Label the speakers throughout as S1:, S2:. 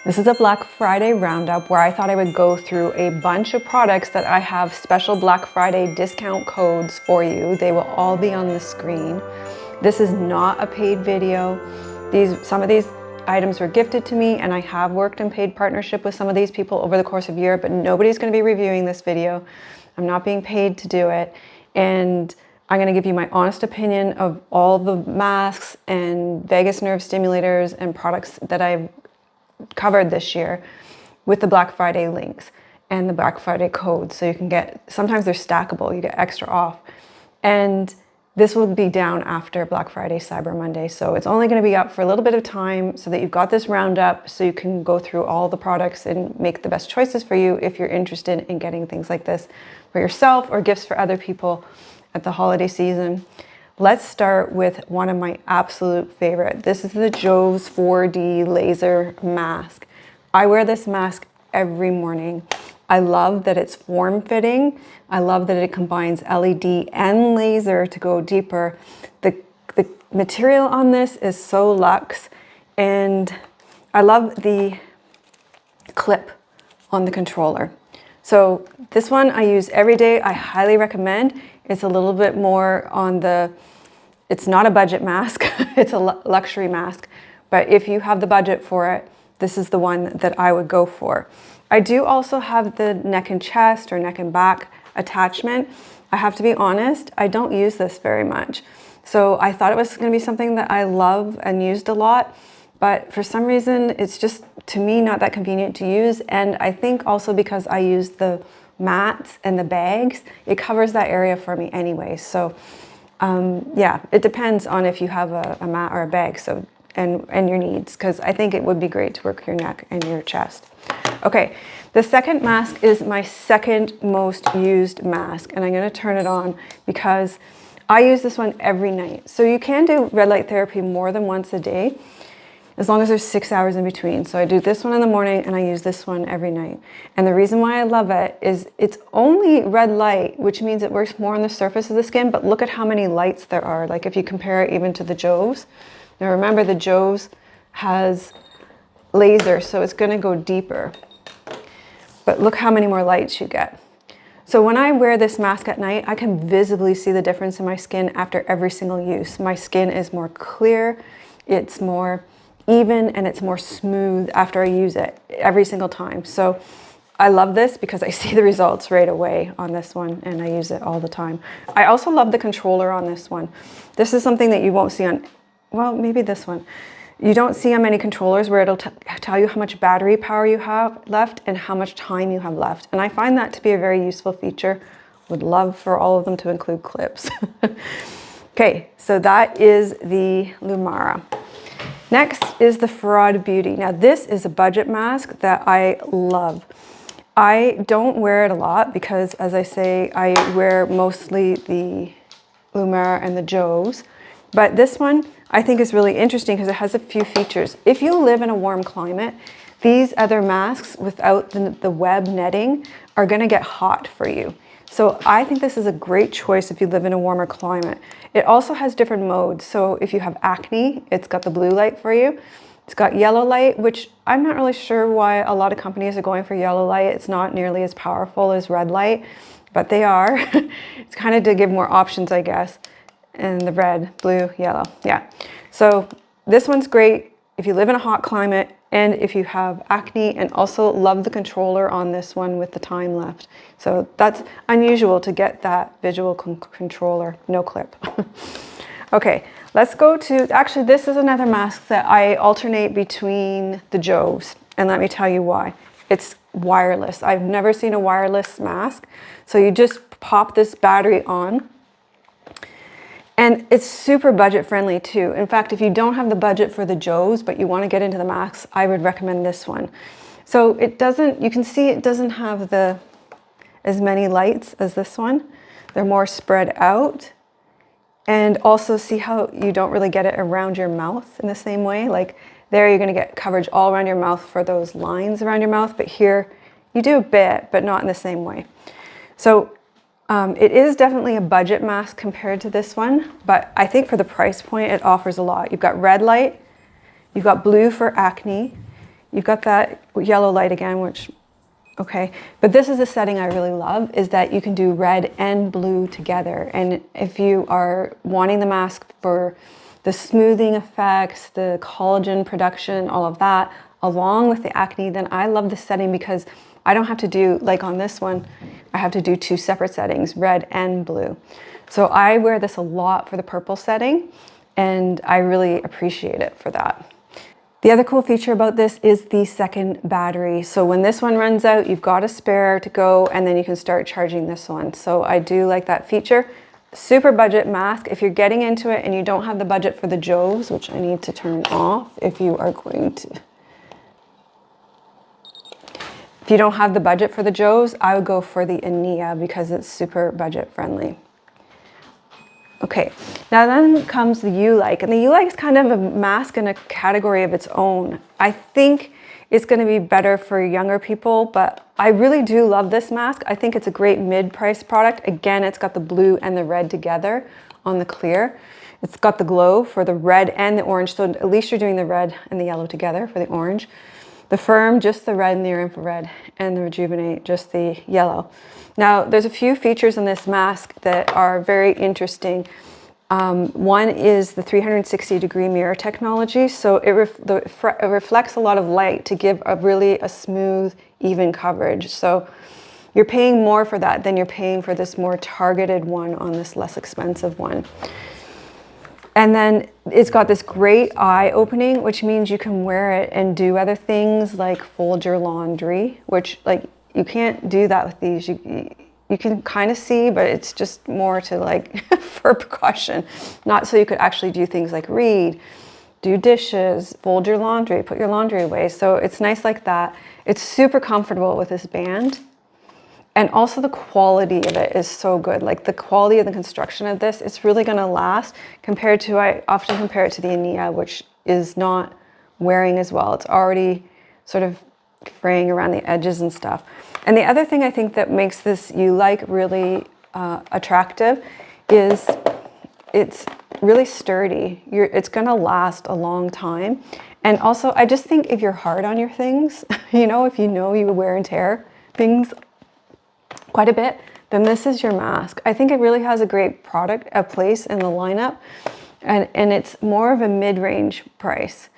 S1: This is a Black Friday roundup where I thought I would go through a bunch of products that I have special Black Friday discount codes for you. They will all be on the screen. This is not a paid video. Some of these items were gifted to me, and I have worked in paid partnership with some of these people over the course of a year, but nobody's going to be reviewing this video. I'm not being paid to do it, and I'm going to give you my honest opinion of all the masks and vagus nerve stimulators and products that I've covered this year with the Black Friday links and the Black Friday codes. So you can get, sometimes they're stackable, you get extra off. And this will be down after Black Friday, Cyber Monday. So it's only going to be up for a little bit of time so that you've got this roundup so you can go through all the products and make the best choices for you if you're interested in getting things like this for yourself or gifts for other people at the holiday season. Let's start with one of my absolute favorite. This is the JOVS 4D laser mask. I wear this mask every morning. I love that it's form-fitting. I love that it combines LED and laser to go deeper. The material on this is so luxe, and I love the clip on the controller. So this one I use every day. I highly recommend. It's a little bit more on the, it's not a budget mask, it's a luxury mask, but if you have the budget for it, this is the one that I would go for. I do also have the neck and chest or neck and back attachment. I have to be honest, I don't use this very much. So I thought it was going to be something that I love and used a lot, but for some reason it's just, to me, not that convenient to use. And I think also because I use the mats and the bags, it covers that area for me anyway. So yeah, it depends on if you have a mat or a bag, so and your needs, because I think it would be great to work your neck and your chest. Okay, the second mask is my second most used mask, and I'm going to turn it on because I use this one every night. So you can do red light therapy more than once a day, as long as there's 6 hours in between. So I do this one in the morning and I use this one every night. And the reason why I love it is it's only red light, which means it works more on the surface of the skin, but look at how many lights there are. Like if you compare it even to the JOVS. Now remember, the JOVS has laser, so it's gonna go deeper. But look how many more lights you get. So when I wear this mask at night, I can visibly see the difference in my skin after every single use. My skin is more clear, it's more even, and it's more smooth after I use it every single time. So I love this because I see the results right away on this one, and I use it all the time. I also love the controller on this one. This is something that you won't see on, well, maybe this one. You don't see on many controllers where it'll tell you how much battery power you have left and how much time you have left. And I find that to be a very useful feature. Would love for all of them to include clips. Okay, so that is the Lumara. Next is the Farad Beauty. Now this is a budget mask that I love. I don't wear it a lot because, as I say, I wear mostly the Lumara and the JOVS. But this one I think is really interesting because it has a few features. If you live in a warm climate, these other masks without the web netting are going to get hot for you. So I think this is a great choice if you live in a warmer climate. It also has different modes. So if you have acne, it's got the blue light for you. It's got yellow light, which I'm not really sure why a lot of companies are going for yellow light. It's not nearly as powerful as red light, but they are. It's kind of to give more options, I guess. And the red, blue, yellow, yeah. So this one's great if you live in a hot climate and if you have acne, and also love the controller on this one with the time left. So that's unusual to get that visual controller, no clip. Okay, let's go to, actually this is another mask that I alternate between the JOVS, and let me tell you why. It's wireless. I've never seen a wireless mask. So you just pop this battery on, and it's super budget friendly too. In fact, if you don't have the budget for the JOVS, but you want to get into the masks, I would recommend this one. So it doesn't, you can see it doesn't have as many lights as this one. They're more spread out. And also see how you don't really get it around your mouth in the same way. Like there you're going to get coverage all around your mouth for those lines around your mouth, but here you do a bit, but not in the same way. So it is definitely a budget mask compared to this one, but I think for the price point, it offers a lot. You've got red light, you've got blue for acne, you've got that yellow light again, which, okay. But this is a setting I really love, is that you can do red and blue together. And if you are wanting the mask for the smoothing effects, the collagen production, all of that, along with the acne, then I love this setting because I don't have to do, like on this one, I have to do 2 separate settings, red and blue. So I wear this a lot for the purple setting, and I really appreciate it for that. The other cool feature about this is the second battery. So when this one runs out, you've got a spare to go, and then you can start charging this one. So I do like that feature. Super budget mask. If you're getting into it and you don't have the budget for the JOVS, which I need to turn off if you are going to. If you don't have the budget for the JOVS, I would go for the Inia because it's super budget friendly. Okay, now then comes the Ulike, and the Ulike is kind of a mask in a category of its own. I think it's going to be better for younger people, but I really do love this mask. I think it's a great mid-price product. Again, it's got the blue and the red together on the clear. It's got the glow for the red and the orange, so at least you're doing the red and the yellow together for the orange. The Firm, just the red and the infrared, and the Rejuvenate, just the yellow. Now, there's a few features in this mask that are very interesting. One is the 360-degree mirror technology. So it reflects a lot of light to give a smooth, even coverage. So you're paying more for that than you're paying for this more targeted one on this less expensive one. And then it's got this great eye opening, which means you can wear it and do other things like fold your laundry, which like you can't do that with these. You can kind of see, but it's just more to like for precaution, not so you could actually do things like read, do dishes, fold your laundry, put your laundry away. So it's nice like that. It's super comfortable with this band. And also the quality of it is so good. Like the quality of the construction of this, it's really gonna last compared to, I often compare it to the Inia, which is not wearing as well. It's already sort of fraying around the edges and stuff. And the other thing I think that makes this Ulike really attractive is it's really sturdy. It's gonna last a long time. And also, I just think if you're hard on your things, you know, if you know you wear and tear things quite a bit, then this is your mask. I think it really has a great a place in the lineup, and it's more of a mid-range price.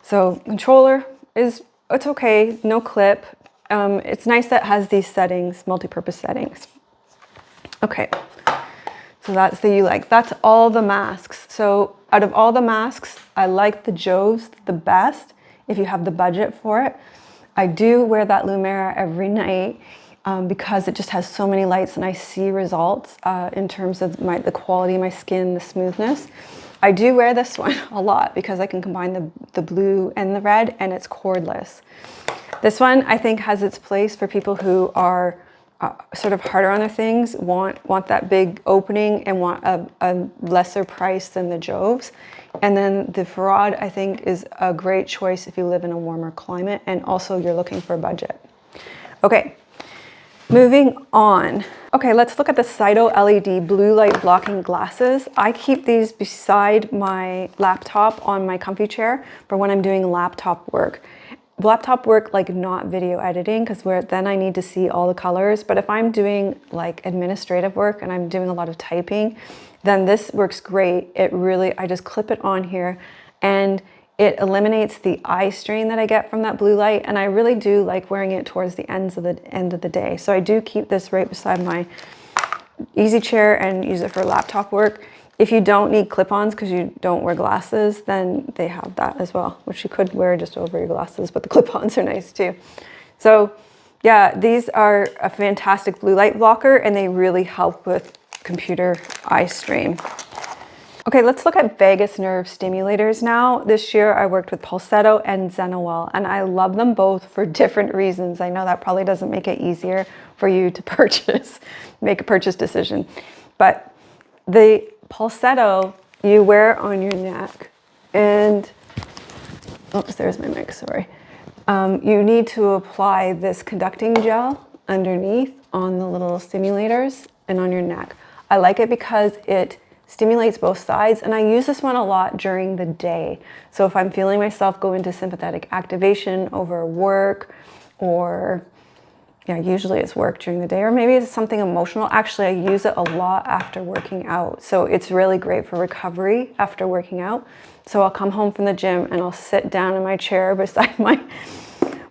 S1: So controller it's okay, no clip. It's nice that it has these settings, multi-purpose settings. Okay, so that's the Ulike. That's all the masks. So out of all the masks, I like the JOVS the best if you have the budget for it. I do wear that Lumara every night. Because it just has so many lights and I see results in terms of the quality of my skin, the smoothness. I do wear this one a lot because I can combine the blue and the red, and it's cordless. This one I think has its place for people who are sort of harder on their things, want that big opening and want a lesser price than the JOVS. And then the Farad I think is a great choice if you live in a warmer climate and also you're looking for a budget. Okay. Moving on. Okay, let's look at the Cytole LED blue light blocking glasses. I keep these beside my laptop on my comfy chair for when I'm doing laptop work. Laptop work, like not video editing, because then I need to see all the colors. But if I'm doing like administrative work and I'm doing a lot of typing, then this works great. I just clip it on here and it eliminates the eye strain that I get from that blue light, and I really do like wearing it towards the end of the day. So I do keep this right beside my easy chair and use it for laptop work. If you don't need clip-ons because you don't wear glasses, then they have that as well, which you could wear just over your glasses, but the clip-ons are nice too. So yeah, these are a fantastic blue light blocker and they really help with computer eye strain. Okay, let's look at vagus nerve stimulators now. This year I worked with Pulsetto and Zenowell, and I love them both for different reasons. I know that probably doesn't make it easier for you to make a purchase decision. But the Pulsetto you wear on your neck, and, oops, there's my mic, sorry. You need to apply this conducting gel underneath on the little stimulators and on your neck. I like it because it stimulates both sides, and I use this one a lot during the day. So if I'm feeling myself go into sympathetic activation over work, or yeah, usually it's work during the day, or maybe it's something emotional. Actually, I use it a lot after working out. So it's really great for recovery after working out. So I'll come home from the gym and I'll sit down in my chair beside my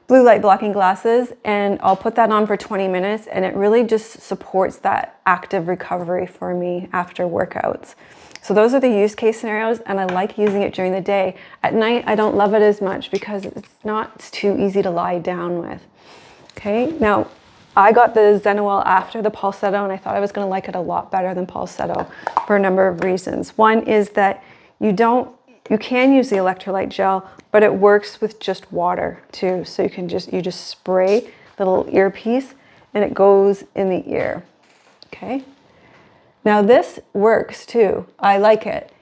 S1: blue light blocking glasses, and I'll put that on for 20 minutes, and it really just supports that active recovery for me after workouts. So those are the use case scenarios, and I like using it during the day. At night, I don't love it as much because it's too easy to lie down with. Okay, now I got the Zenowell after the Pulsetto, and I thought I was going to like it a lot better than Pulsetto for a number of reasons. One is that you can use the electrolyte gel, but it works with just water too. So you just spray the little earpiece and it goes in the ear. Okay. Now this works too. I like it.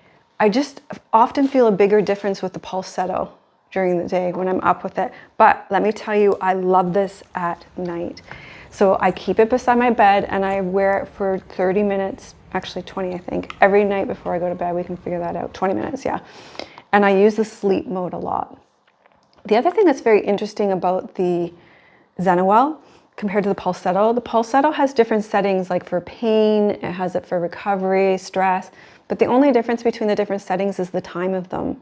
S1: I just often feel a bigger difference with the Pulsetto during the day when I'm up with it. But let me tell you, I love this at night. So I keep it beside my bed and I wear it for 30 minutes, actually 20, I think, every night before I go to bed. We can figure that out. 20 minutes, yeah. And I use the sleep mode a lot. The other thing that's very interesting about the Zenowell compared to the Pulsetto has different settings, like for pain, it has it for recovery, stress, but the only difference between the different settings is the time of them.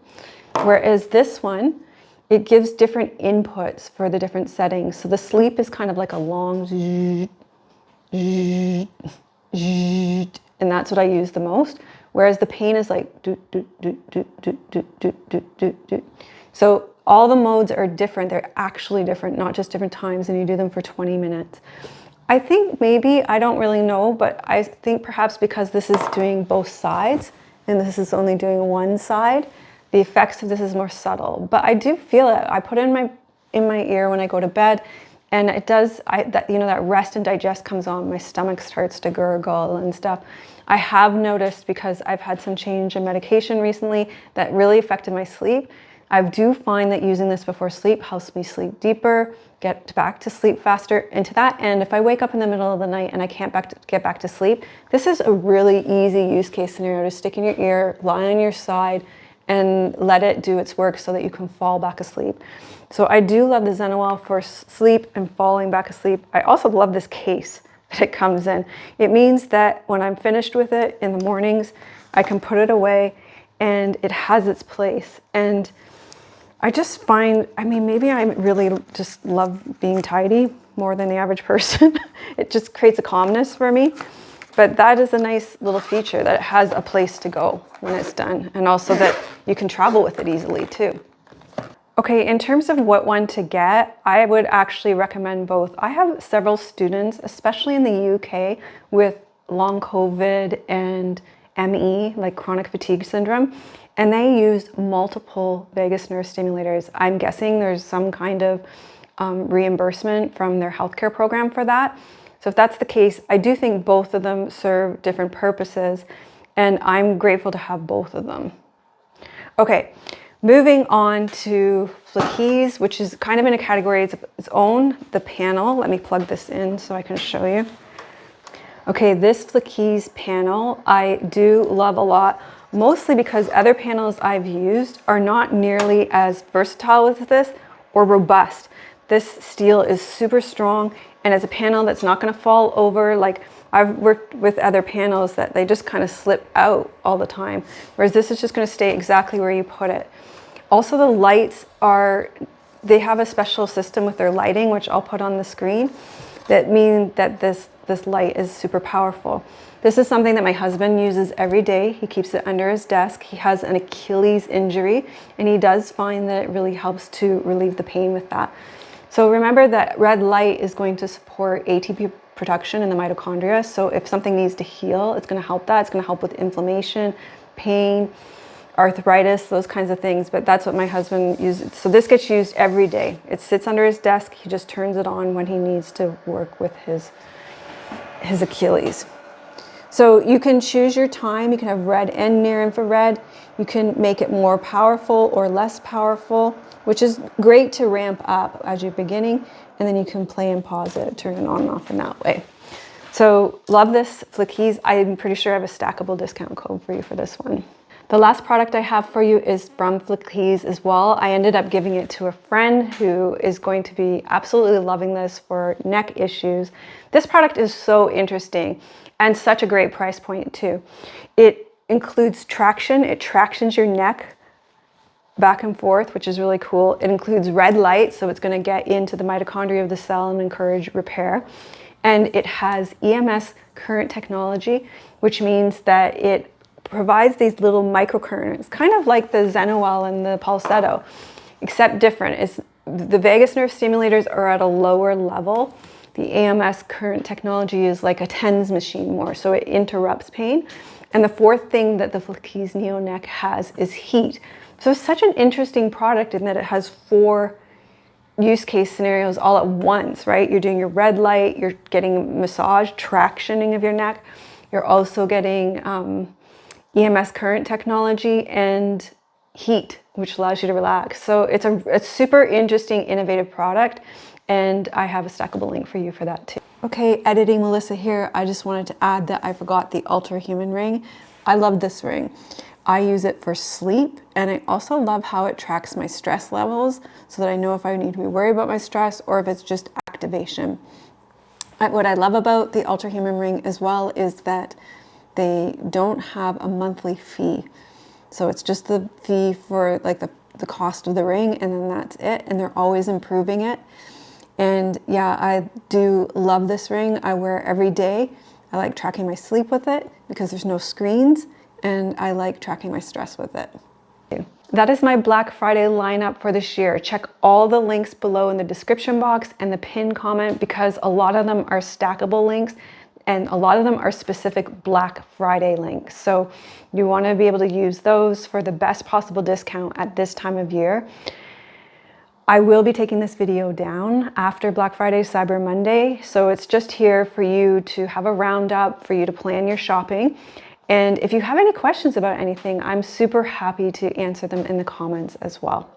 S1: Whereas this one, it gives different inputs for the different settings. So the sleep is kind of like a long zzz, zzz, zzz, and that's what I use the most. Whereas the pain is like do, do, do, do, do, do, do, do, do, do. So all the modes are different. They're actually different, not just different times, and you do them for 20 minutes. I think maybe, I don't really know, but I think perhaps because this is doing both sides and this is only doing one side, the effects of this is more subtle. But I do feel it. I put it in my ear when I go to bed, and it does, that rest and digest comes on. My stomach starts to gurgle and stuff. I have noticed, because I've had some change in medication recently that really affected my sleep. I do find that using this before sleep helps me sleep deeper, get back to sleep faster. And to that end, if I wake up in the middle of the night and I can't get back to sleep, this is a really easy use case scenario to stick in your ear, lie on your side, and let it do its work so that you can fall back asleep. So I do love the Zenowell for sleep and falling back asleep. I also love this case that it comes in. It means that when I'm finished with it in the mornings, I can put it away and it has its place. And I just find, maybe I really just love being tidy more than the average person. It just creates a calmness for me. But that is a nice little feature, that it has a place to go when it's done. And also that you can travel with it easily too. Okay, in terms of what one to get, I would actually recommend both. I have several students, especially in the UK, with long COVID and ME, like chronic fatigue syndrome, and they use multiple vagus nerve stimulators. I'm guessing there's some kind of reimbursement from their healthcare program for that. So if that's the case, I do think both of them serve different purposes, and I'm grateful to have both of them. Okay, moving on to Flikeze, which is kind of in a category of its own, the panel. Let me plug this in so I can show you. Okay, this Flikeze panel I do love a lot, mostly because other panels I've used are not nearly as versatile as this or robust. This steel is super strong, and it's a panel that's not going to fall over. Like, I've worked with other panels that they just kind of slip out all the time, whereas this is just going to stay exactly where you put it. Also, the lights they have a special system with their lighting, which I'll put on the screen, that mean that this light is super powerful. This is something that my husband uses every day. He keeps it under his desk. He has an Achilles injury, and he does find that it really helps to relieve the pain with that. So remember that red light is going to support ATP production in the mitochondria. So if something needs to heal, it's going to help that. It's going to help with inflammation, pain, arthritis, those kinds of things. But that's what my husband uses. So this gets used every day. It sits under his desk. He just turns it on when he needs to work with his Achilles. So you can choose your time. You can have red and near infrared. You can make it more powerful or less powerful, which is great to ramp up as you're beginning. And then you can play and pause it, turn it on and off in that way. So love this Flikeze. I'm pretty sure I have a stackable discount code for you for this one. The last product I have for you is from Flikeze as well. I ended up giving it to a friend who is going to be absolutely loving this for neck issues. This product is so interesting and such a great price point too. It includes traction. It tractions your neck back and forth, which is really cool. It includes red light, so it's going to get into the mitochondria of the cell and encourage repair. And it has EMS current technology, which means that it provides these little microcurrents, kind of like the Zenowell and the Pulsetto, except different. It's, the vagus nerve stimulators are at a lower level. The EMS current technology is like a TENS machine more, so it interrupts pain. And the fourth thing that the Flikeze Neo Neck has is heat. So it's such an interesting product in that it has 4 use case scenarios all at once, right? You're doing your red light, you're getting massage, tractioning of your neck. You're also getting EMS current technology and heat, which allows you to relax. So it's a super interesting, innovative product. And I have a stackable link for you for that too. Okay, editing Melissa here. I just wanted to add that I forgot the Ultrahuman Ring. I love this ring. I use it for sleep, and I also love how it tracks my stress levels so that I know if I need to be worried about my stress or if it's just activation. What I love about the Ultrahuman Ring as well is that they don't have a monthly fee. So it's just the fee for like the cost of the ring, and then that's it. And they're always improving it. And yeah, I do love this ring. I wear it every day. I like tracking my sleep with it because there's no screens, and I like tracking my stress with it. That is my Black Friday lineup for this year. Check all the links below in the description box and the pinned comment because a lot of them are stackable links and a lot of them are specific Black Friday links. So you want to be able to use those for the best possible discount at this time of year. I will be taking this video down after Black Friday, Cyber Monday. So it's just here for you to have a roundup, for you to plan your shopping. And if you have any questions about anything, I'm super happy to answer them in the comments as well.